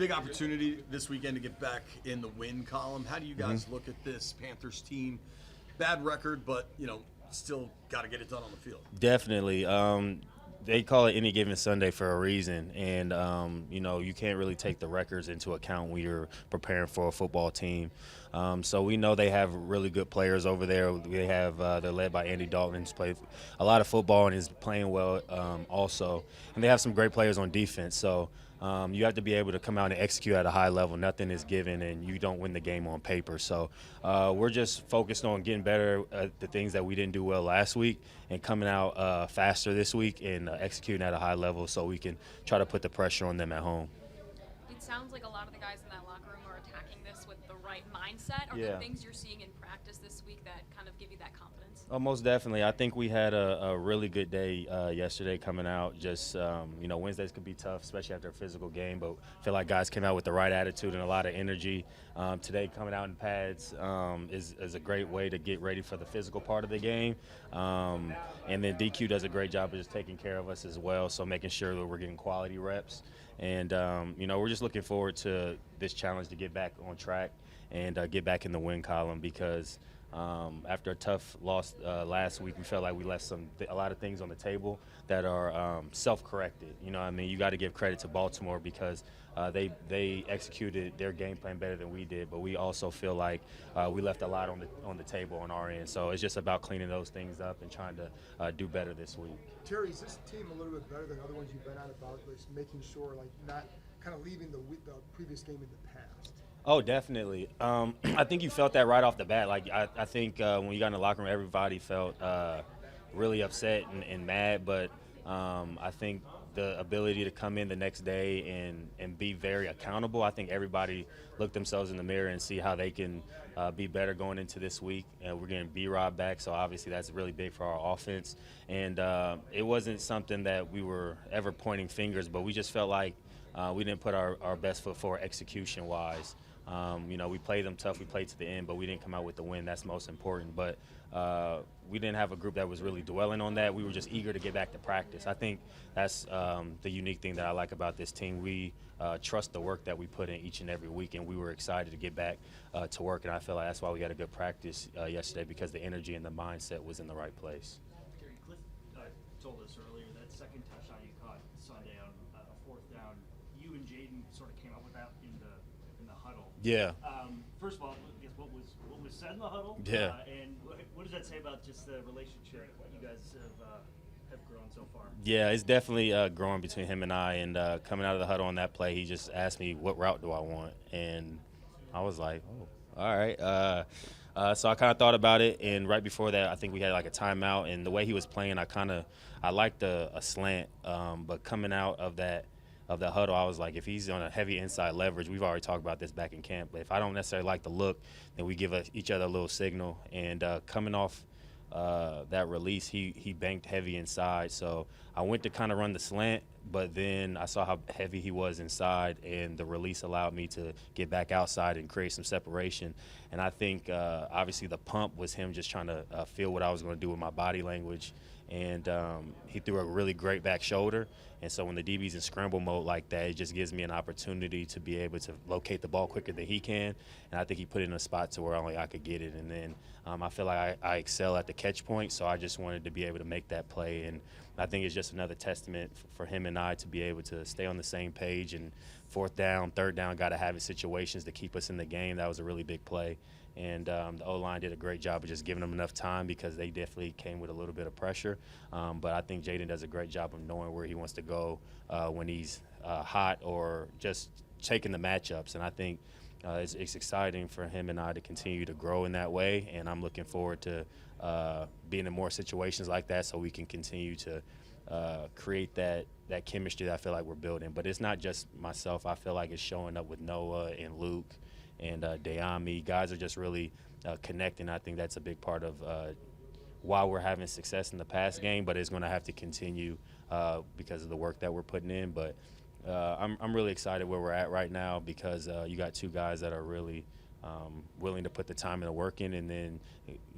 Big opportunity this weekend to get back in the win column. How do you guys look at this Panthers team? Bad record, but still got to get it done on the field. Definitely. They call it any given Sunday for a reason, and you can't really take the records into account when you're preparing for a football team. So we know they have really good players over there. They're led by Andy Dalton, who's played a lot of football and is playing well also, and they have some great players on defense. So you have to be able to come out and execute at a high level. Nothing is given, and you don't win the game on paper. So we're just focused on getting better at the things that we didn't do well last week and coming out faster this week and executing at a high level so we can try to put the pressure on them at home. It sounds like a lot of the guys in that locker room are attacking this with the right mindset. Are there things you're seeing in practice this week that kind of give you that confidence? Oh, most definitely. I think we had a really good day yesterday coming out. Just, Wednesdays could be tough, especially after a physical game, but I feel like guys came out with the right attitude and a lot of energy. Today coming out in pads is a great way to get ready for the physical part of the game. And then DQ does a great job of just taking care of us as well, so making sure that we're getting quality reps. And, we're just looking forward to this challenge to get back on track and get back in the win column because after a tough loss last week, we felt like we left a lot of things on the table that are self-corrected. You got to give credit to Baltimore because they executed their game plan better than we did, but we also feel like we left a lot on the table on our end. So it's just about cleaning those things up and trying to do better this week. Terry, is this team a little bit better than other ones you've been at about just making sure, like, not kind of leaving the previous game in the past? Oh, definitely. I think you felt that right off the bat. Like I think when you got in the locker room, everybody felt really upset and mad. But I think the ability to come in the next day and be very accountable. I think everybody look themselves in the mirror and see how they can be better going into this week. And we're getting B-Rob back, so obviously that's really big for our offense. And it wasn't something that we were ever pointing fingers, but we just felt like we didn't put our best foot forward execution-wise. We played them tough. We played to the end, but we didn't come out with the win. That's most important. But we didn't have a group that was really dwelling on that. We were just eager to get back to practice. I think that's the unique thing that I like about this team. We trust the work that we put in each and every week, and we were excited to get back to work. And I feel like that's why we had a good practice yesterday because the energy and the mindset was in the right place. Gary, Cliff told us earlier that second touchdown you caught Sunday on a fourth down, you and Jaden sort of came up with that in the huddle. Yeah. First of all, I guess what was said in the huddle? Yeah. And what does that say about just the relationship you guys have grown so far? Yeah, it's definitely growing between him and I. And coming out of the huddle on that play, he just asked me, what route do I want? And I was like, oh, all right. So I kind of thought about it. And right before that, I think we had like a timeout. And the way he was playing, I liked a slant. But coming out of the huddle, I was like, if he's on a heavy inside leverage, we've already talked about this back in camp, but if I don't necessarily like the look, then we give each other a little signal. And coming off that release, he banked heavy inside. So I went to kind of run the slant, but then I saw how heavy he was inside, and the release allowed me to get back outside and create some separation. And I think obviously the pump was him just trying to feel what I was going to do with my body language. And he threw a really great back shoulder. And so when the DB's in scramble mode like that, it just gives me an opportunity to be able to locate the ball quicker than he can. And I think he put it in a spot to where only I could get it. And then I feel like I excel at the catch point, so I just wanted to be able to make that play. And I think it's just another testament for him and I to be able to stay on the same page. And fourth down, third down, got to have it situations to keep us in the game. That was a really big play. And the O-line did a great job of just giving them enough time because they definitely came with a little bit of pressure. But I think Jaden does a great job of knowing where he wants to go when he's hot or just taking the matchups. And I think it's exciting for him and I to continue to grow in that way. And I'm looking forward to being in more situations like that so we can continue to create that chemistry that I feel like we're building. But it's not just myself. I feel like it's showing up with Noah and Luke and Dayami. Guys are just really connecting. I think that's a big part of why we're having success in the pass game, but it's going to have to continue because of the work that we're putting in. But I'm really excited where we're at right now because you got two guys that are really willing to put the time and the work in, and then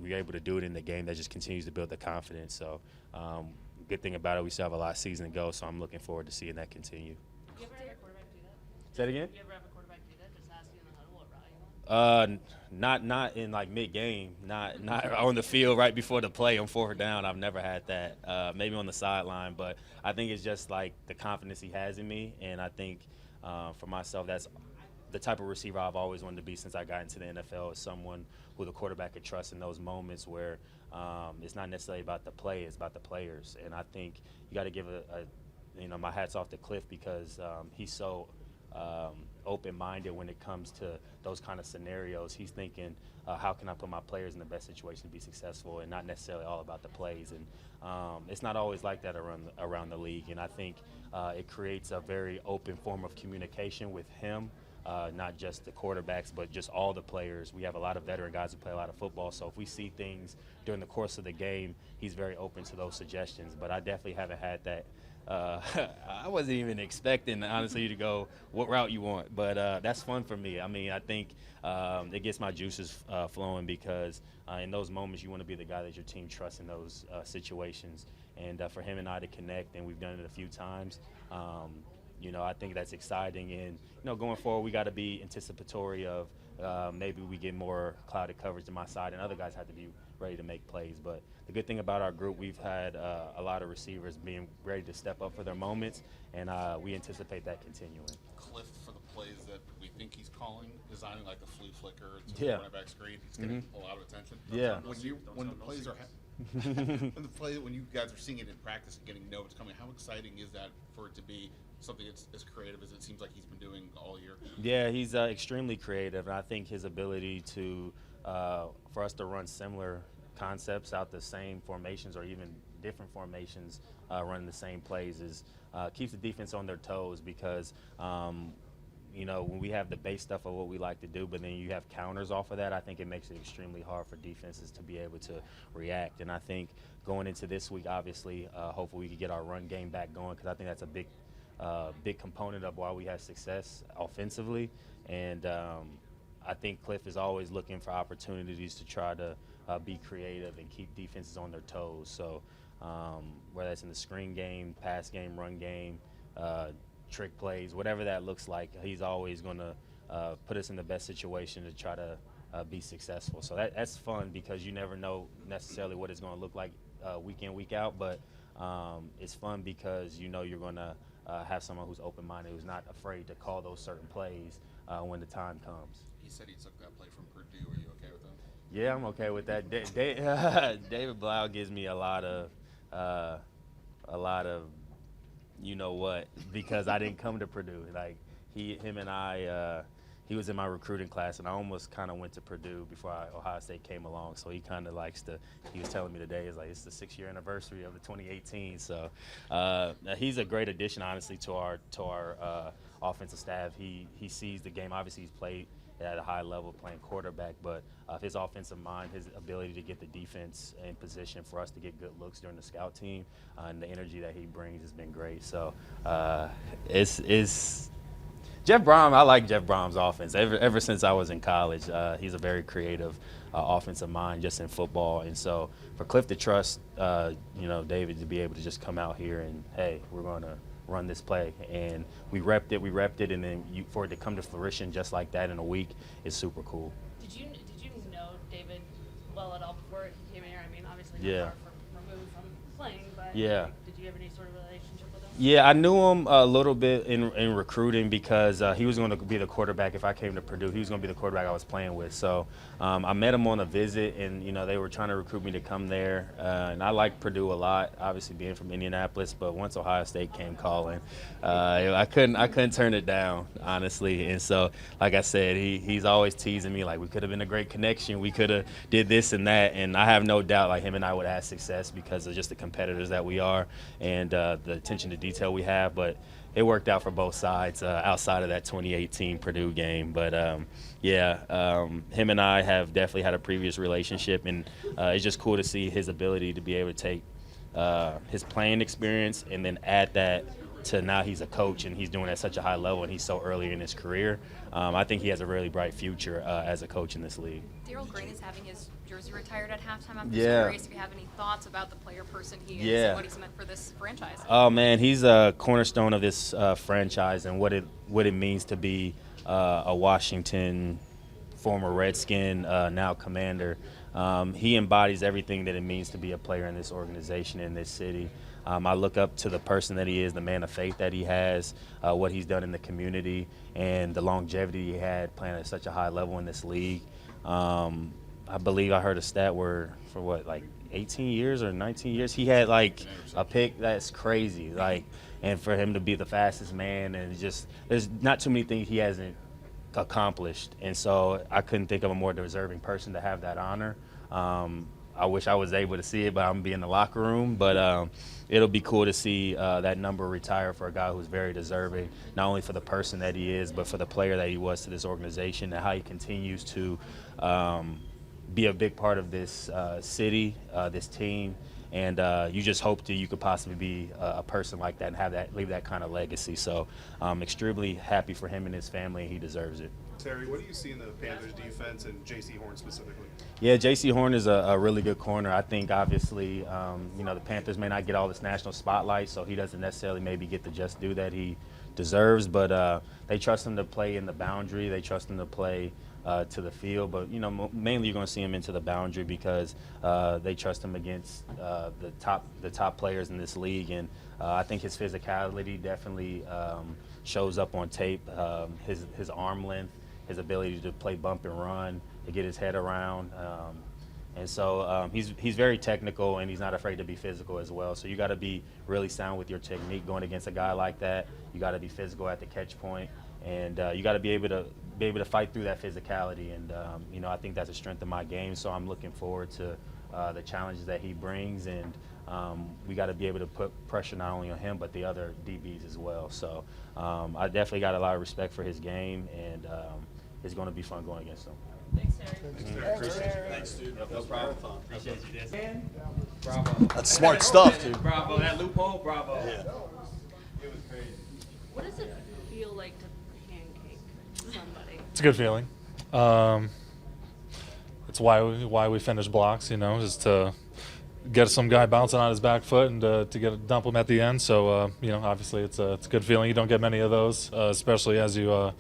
we're able to do it in the game that just continues to build the confidence. So good thing about it, we still have a lot of season to go, so I'm looking forward to seeing that continue. Do you ever have your quarterback do that? Say it again? You ever have a quarterback do that? Just ask you in the huddle what route you want? Not in like mid game, not on the field right before the play on 4th down. I've never had that. Maybe on the sideline, but I think it's just like the confidence he has in me, and I think for myself, that's the type of receiver I've always wanted to be since I got into the NFL. Is someone who the quarterback could trust in those moments where it's not necessarily about the play, it's about the players. And I think you got to give my hats off to Cliff because he's so open-minded when it comes to those kind of scenarios. He's thinking, how can I put my players in the best situation to be successful, and not necessarily all about the plays. And it's not always like that around the league. And I think it creates a very open form of communication with him. Not just the quarterbacks, but just all the players. We have a lot of veteran guys who play a lot of football, so if we see things during the course of the game, he's very open to those suggestions. But I definitely haven't had that. I wasn't even expecting, honestly, to go what route you want, but that's fun for me. I mean, I think it gets my juices flowing because in those moments you want to be the guy that your team trusts in those situations. And for him and I to connect, and we've done it a few times, I think that's exciting. And, going forward, we got to be anticipatory of maybe we get more clouded coverage to my side, and other guys have to be ready to make plays. But the good thing about our group, we've had a lot of receivers being ready to step up for their moments, and we anticipate that continuing. Cliff, for the plays that we think he's calling, designing like a flea flicker to Yeah. the running back screen, he's getting a lot of attention. Yeah. When the plays are when you guys are seeing it in practice and getting notes coming, how exciting is that for it to be something that's as creative as it seems like he's been doing all year? Yeah, he's extremely creative, and I think his ability to for us to run similar concepts out the same formations or even different formations running the same plays is keeps the defense on their toes because when we have the base stuff of what we like to do, but then you have counters off of that, I think it makes it extremely hard for defenses to be able to react. And I think going into this week, obviously, hopefully we can get our run game back going because I think that's a big component of why we have success offensively. And I think Cliff is always looking for opportunities to try to be creative and keep defenses on their toes. So whether it's in the screen game, pass game, run game, trick plays, whatever that looks like, he's always going to put us in the best situation to try to be successful. So that's fun because you never know necessarily what it's going to look like week in, week out, but it's fun because you're going to have someone who's open-minded, who's not afraid to call those certain plays when the time comes. He said he took that play from Purdue. Are you okay with that? Yeah, I'm okay with that. David Blau gives me a lot of you know what, because I didn't come to Purdue. Like him and I, he was in my recruiting class, and I almost kind of went to Purdue before Ohio State came along. So he kind of likes to. He was telling me today it's the 6-year anniversary of the 2018. So he's a great addition, honestly, to our offensive staff. He sees the game. Obviously, he's played at a high level playing quarterback, but his offensive mind, his ability to get the defense in position for us to get good looks during the scout team, and the energy that he brings has been great. So it's Jeff Brom. I like Jeff Brom's offense. Ever since I was in college, he's a very creative offensive mind just in football. And so for Cliff to trust, David to be able to just come out here and, hey, we're going to run this play, and we repped it, and then for it to come to fruition just like that in a week is super cool. Did you know David well at all before he came here? I mean, obviously Yeah. not far removed from playing, but Yeah. did you have any sort of relationship with him? Yeah, I knew him a little bit in recruiting because he was going to be the quarterback if I came to Purdue. He was going to be the quarterback I was playing with. So I met him on a visit, and they were trying to recruit me to come there. And I liked Purdue a lot, obviously being from Indianapolis. But once Ohio State came calling, I couldn't turn it down, honestly. And so, like I said, he's always teasing me like we could have been a great connection. We could have did this and that. And I have no doubt like him and I would have success because of just the competitors that we are and the attention to detail we have, but it worked out for both sides outside of that 2018 Purdue game. But him and I have definitely had a previous relationship, and it's just cool to see his ability to be able to take his playing experience and then add that to now he's a coach and he's doing it at such a high level and he's so early in his career. I think he has a really bright future as a coach in this league. Daryl Green is having his jersey retired at halftime. I'm just Yeah. curious if you have any thoughts about the player person he is Yeah. and what he's meant for this franchise. Oh man, he's a cornerstone of this franchise and what it means to be a Washington former Redskin, now Commander. He embodies everything that it means to be a player in this organization, in this city. I look up to the person that he is, the man of faith that he has, what he's done in the community, and the longevity he had playing at such a high level in this league. I believe I heard a stat where for what, like 18 years or 19 years, he had like a pick that's crazy. Like, and for him to be the fastest man, and just there's not too many things he hasn't accomplished, and so I couldn't think of a more deserving person to have that honor. I wish I was able to see it, but I'm gonna be in the locker room. But it'll be cool to see that number retire for a guy who's very deserving, not only for the person that he is, but for the player that he was to this organization, and how he continues to be a big part of this city, this team. And you just hope that you could possibly be a person like that and have that, leave that kind of legacy. So I'm extremely happy for him and his family, and he deserves it. Terry, what do you see in the Panthers defense and J.C. Horn specifically? Yeah, J.C. Horn is a really good corner. I think obviously, the Panthers may not get all this national spotlight, so he doesn't necessarily maybe get the just due that he deserves. But they trust him to play in the boundary. They trust him to play to the field. But, mainly you're going to see him into the boundary because they trust him against the top players in this league. And I think his physicality definitely shows up on tape. His arm length, his ability to play bump and run, to get his head around. And so he's very technical, and he's not afraid to be physical as well. So you got to be really sound with your technique going against a guy like that. You got to be physical at the catch point, and you got to be able to fight through that physicality. And I think that's a strength of my game. So I'm looking forward to the challenges that he brings, and we got to be able to put pressure not only on him but the other DBs as well. So I definitely got a lot of respect for his game, and it's going to be fun going against him. Thanks, Terry. Appreciate it. Thanks, dude. No problem. Appreciate you, Des. Bravo. That's smart stuff, dude. Bravo. That loophole, bravo. Yeah. It was crazy. What does it feel like to pancake somebody? It's a good feeling. It's why we finish blocks, is to get some guy bouncing on his back foot and to dump him at the end. So obviously it's a good feeling. You don't get many of those, especially as you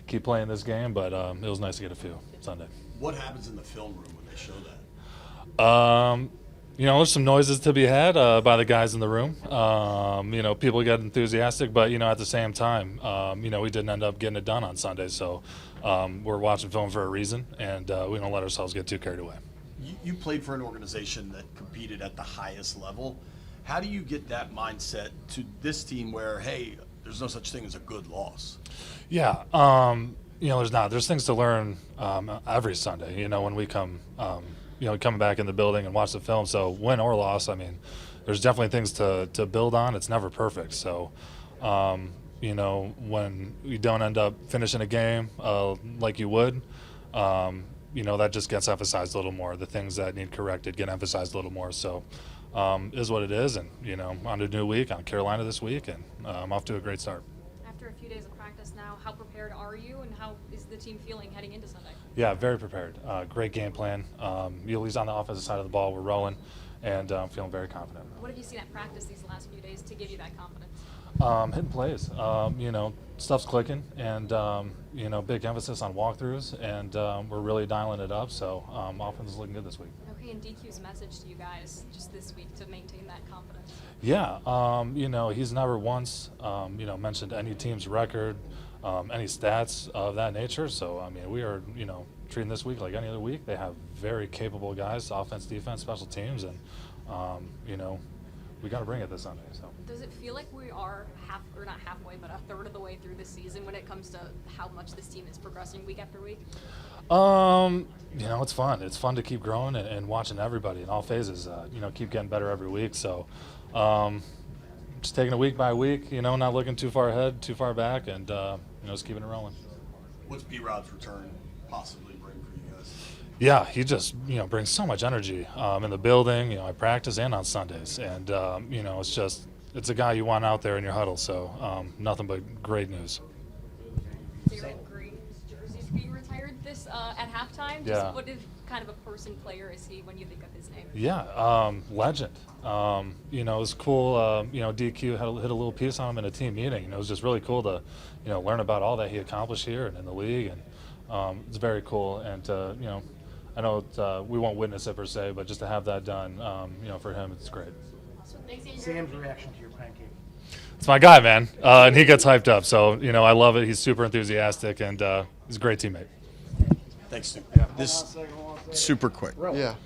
keep playing this game. But it was nice to get a few Sunday. What happens in the film room when they show that? There's some noises to be had by the guys in the room. People get enthusiastic, but at the same time, we didn't end up getting it done on Sunday. So we're watching film for a reason, and we don't let ourselves get too carried away. You played for an organization that competed at the highest level. How do you get that mindset to this team where, hey, there's no such thing as a good loss? Yeah, there's not. There's things to learn every Sunday. When we come, coming back in the building and watch the film. So win or loss, there's definitely things to build on. It's never perfect. So, when you don't end up finishing a game like you would, that just gets emphasized a little more. The things that need corrected get emphasized a little more. So, is what it is. And, on a new week, on Carolina this week, and I'm off to a great start. After a few days of practice now, how prepared are you, and how is the team feeling heading into Sunday? Yeah, very prepared. Great game plan. Yuli's on the offensive side of the ball. We're rolling, and I'm feeling very confident. What have you seen at practice these last few days to give you that confidence? Hitting plays. Stuff's clicking, and big emphasis on walkthroughs, and we're really dialing it up. So offense is looking good this week. Okay, and DQ's message to you guys just this week to maintain that confidence? Yeah, he's never once mentioned any team's record, any stats of that nature. So we are treating this week like any other week. They have very capable guys, offense, defense, special teams, and we got to bring it this Sunday. So. Does it feel like we are not halfway, but a third of the way through this season when it comes to how much this team is progressing week after week? It's fun. It's fun to keep growing and watching everybody in all phases, keep getting better every week. So just taking it week by week, not looking too far ahead, too far back, and just keeping it rolling. What's B-Rod's return possibly bring for you guys? Yeah, he just brings so much energy in the building. I practice and on Sundays, and it's a guy you want out there in your huddle. So nothing but great news. Daryl Green's jersey's being retired this at halftime. Just Yeah. what kind of a person, player is he when you think of his name? Yeah, legend. You know, it was cool. You know, DQ hit a little piece on him in a team meeting. You know, it was just really cool to, you know, learn about all that he accomplished here and in the league, and it's very cool. And you know, I know we won't witness it per se, but just to have that done, you know, for him, it's great. Sam's reaction to your pancake. It's my guy, man, and he gets hyped up. So you know, I love it. He's super enthusiastic, and he's a great teammate. Thanks, Stu. This super quick. Yeah.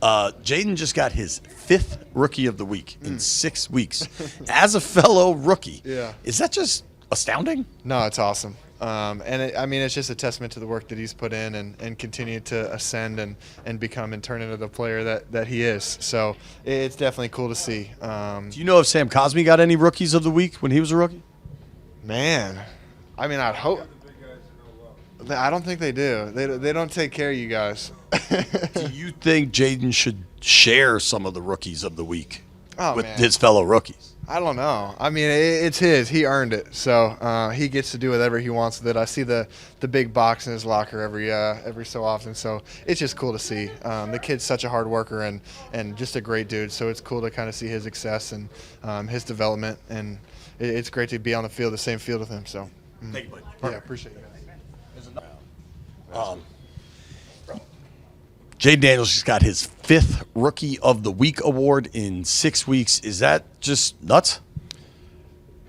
Jaden just got his 5th Rookie of the Week in 6 weeks. As a fellow rookie, Yeah. is that just astounding? No, it's awesome. I mean, it's just a testament to the work that he's put in and continue to ascend and become and turn into the player that he is. So it's definitely cool to see. Do you know if Sam Cosmi got any Rookies of the Week when he was a rookie? Man, I mean, I'd hope. I don't think they do. They don't take care of you guys. Do you think Jaden should share some of the Rookies of the Week with man. his fellow rookies? I don't know. I mean, it's his. He earned it, so he gets to do whatever he wants with it. I see the big box in his locker every so often, so it's just cool to see. The kid's such a hard worker and just a great dude. So it's cool to kind of see his success and his development, and it's great to be on the field, the same field with him. So Thank you, buddy. yeah, appreciate it. Jaden Daniels just got his 5th Rookie of the Week award in 6 weeks. Is that just nuts?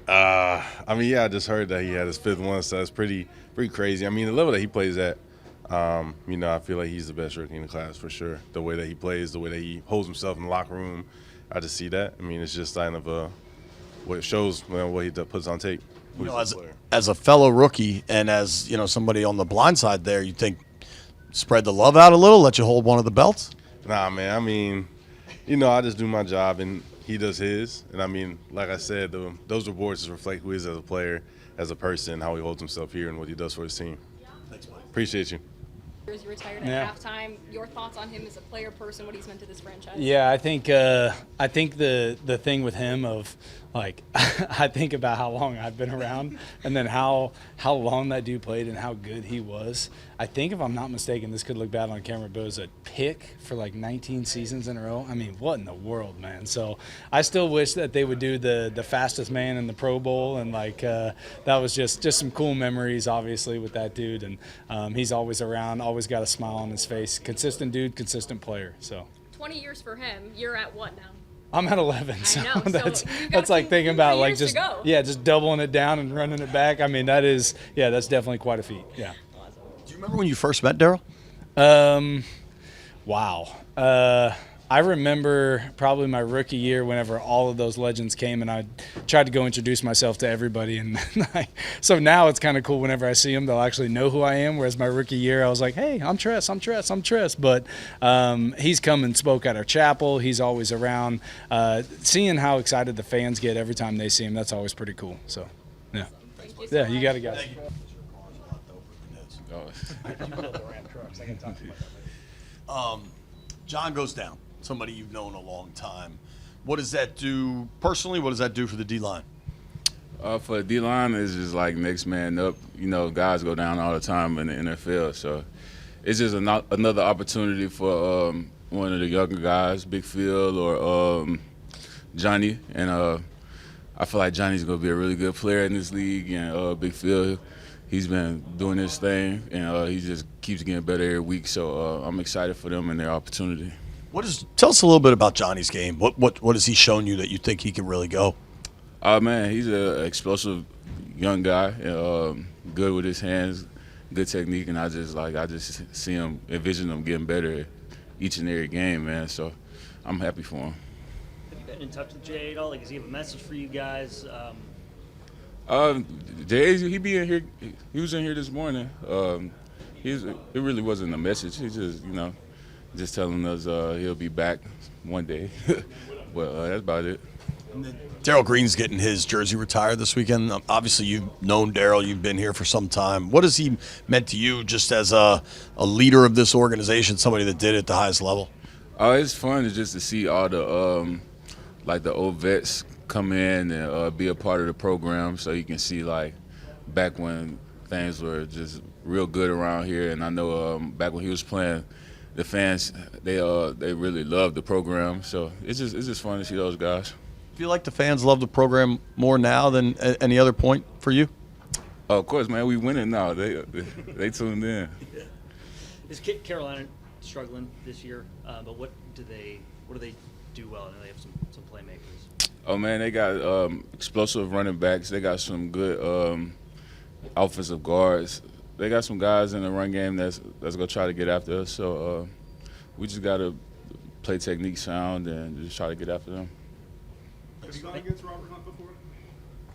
I mean, yeah, I just heard that he had his 5th one, so that's pretty crazy. I mean, the level that he plays at, you know, I feel like he's the best rookie in the class for sure. The way that he plays, the way that he holds himself in the locker room, I just see that. I mean, it's just kind of what it shows, what he puts on tape. You know, as a fellow rookie and as, you know, somebody on the blind side there, you think spread the love out a little, let you hold one of the belts? Nah, man. I mean, you know, I just do my job and he does his. And I mean, like I said, those rewards just reflect who he is as a player, as a person, how he holds himself here and what he does for his team. Thanks, buddy. Appreciate you. He retired at halftime. Your thoughts on him as a player, person, what he's meant to this franchise? Yeah, I think the thing with him of like I think about how long I've been around and then how long that dude played and how good he was. I think if I'm not mistaken, this could look bad on camera, but it was a pick for like 19 seasons in a row. I mean, what in the world, man? So I still wish that they would do the fastest man in the Pro Bowl, and like that was just some cool memories, obviously, with that dude. And he's always around, always got a smile on his face. Consistent dude, consistent player. So 20 years for him. You're at what now? I'm at 11, so, I know, that's like thinking about like just just doubling it down and running it back. I mean, that's definitely quite a feat. Yeah. Do you remember when you first met Daryl? Wow. I remember probably my rookie year whenever all of those legends came, and I tried to go introduce myself to everybody. And so now it's kind of cool whenever I see them, they'll actually know who I am. Whereas my rookie year, I was like, hey, I'm Tress. But he's come and spoke at our chapel. He's always around. Seeing how excited the fans get every time they see him, that's always pretty cool. So, yeah. Yeah, you got it, guys. John goes down. Somebody you've known a long time. What does that do personally? What does that do for the D-line? For the D-line, it's just like next man up. You know, guys go down all the time in the NFL. So it's just another opportunity for one of the younger guys, Big Phil or Johnny. And I feel like Johnny's going to be a really good player in this league. And Big Phil, he's been doing his thing, and he just keeps getting better every week. So I'm excited for them and their opportunity. Tell us a little bit about Johnny's game. What has he shown you that you think he can really go? Man, he's an explosive young guy, good with his hands, good technique, and I just see him, envision him getting better each and every game, man. So I'm happy for him. Have you been in touch with Jay at all? Like, does he have a message for you guys? Jay, he be in here. He was in here this morning. It really wasn't a message. He just, just telling us he'll be back one day. Well, that's about it. Daryl Green's getting his jersey retired this weekend. Obviously, you've known Daryl. You've been here for some time. What has he meant to you just as a leader of this organization, somebody that did it at the highest level? It's fun just to see all the the old vets come in and be a part of the program, so you can see like back when things were just real good around here. And I know back when he was playing, the fans they really loved the program. So it's just fun to see those guys. Feel like the fans love the program more now than at any other point for you? Of course, man. We winning now. They tuned in. Is Carolina struggling this year? But what do they do well? I know they have some playmakers. Oh man, they got explosive running backs. They got some good offensive guards. They got some guys in the run game that's gonna try to get after us. So we just gotta play technique sound and just try to get after them. Have you gone against Robert Hunt before?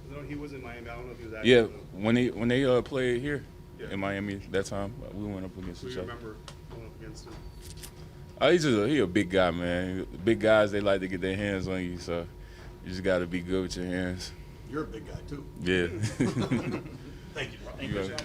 I know he was in Miami. I don't know if he was at. Yeah, when they played here in Miami that time, we went up against each other. Remember going up against him? He a big guy, man. Big guys, they like to get their hands on you, so you just got to be good with your hands. You're a big guy too. Yeah. Thank you. Thank you.